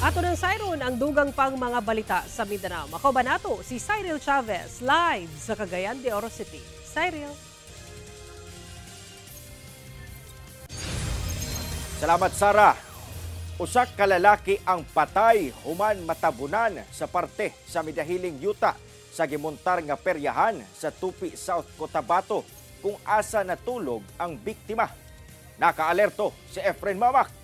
Ato ng Siron ang dugang pang mga balita sa Mindanao. Makobanato si Cyril Chavez live sa Cagayan de Oro City. Cyril. Salamat, Sara. Usak ka lalaki ang patay human matabunan sa parte sa Midahiling Yuta sa gimontar nga peryahan sa Tupi, South Cotabato kung asa natulog ang biktima. Nakaalerto si Efren Mamak.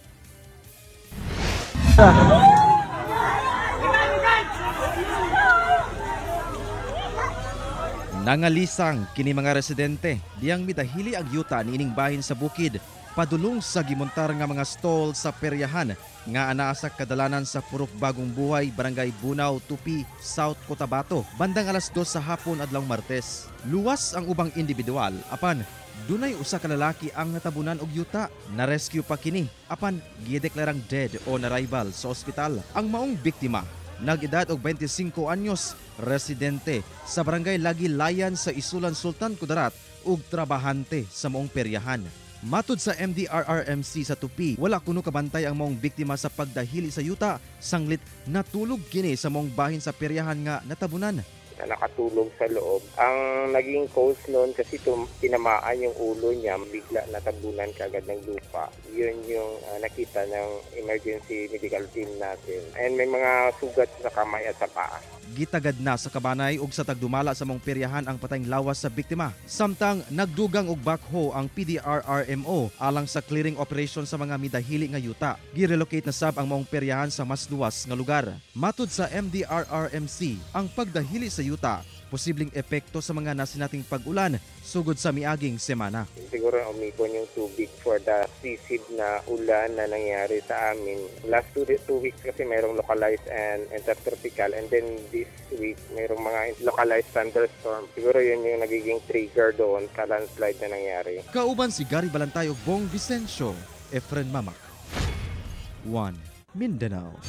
Nangalisang kini mga residente diyang midahili ang yuta niining bahin sa bukid padulong sa gimontar nga mga stall sa peryahan nga anaa sa kadalanan sa Purok Bagong Buhay, Barangay Bunaw, Tupi, South Cotabato, bandang alas 2 sa hapon adlaw Martes. Luwas ang ubang individual apan dunay usa ka lalaki ang natabunan og yuta. Na-rescue pa kini apan gideklarang dead o na-arrival sa ospital. Ang maong biktima nag-edad og 25 anyos, residente sa Barangay Lagi Layan sa Isulan, Sultan Kudarat ug trabahante sa maong peryahan. Matud sa MDRRMC sa Tupi, wala kuno kabantay ang maong biktima sa pagdahili sa yuta, sanglit natulog kini sa maong bahin sa peryahan nga natabunan. Na nakatulog sa loob. Ang naging cause noon kasi tinamaan yung ulo niya, bigla natabunan kaagad ng lupa. Yun yung nakita ng emergency medical team natin. And may mga sugat sa kamay at sa paa. Gitagad na sa kabanay ug sa tagdumala sa mong peryahan ang patayng lawas sa biktima. Samtang nagdugang og backhoe ang PDRRMO alang sa clearing operation sa mga midahili nga yuta. Girelocate na sab ang maong peryahan sa mas luwas nga lugar. Matud sa MDRRMC, ang pagdahili sa yuta posibleng epekto sa mga nasinating pag-ulan sugod sa miaging semana. Siguro umipon yung tubig for the sisid na ulan na nangyari sa amin. Last 2 weeks kasi mayroong localized and intertropical, and then this week mayroong mga localized thunderstorm. Siguro yun yung nagiging trigger doon sa landslide na nangyari. Kauban si Gary Balantay ug Bong Vicencio, Efren Mamak, 1 Mindanao.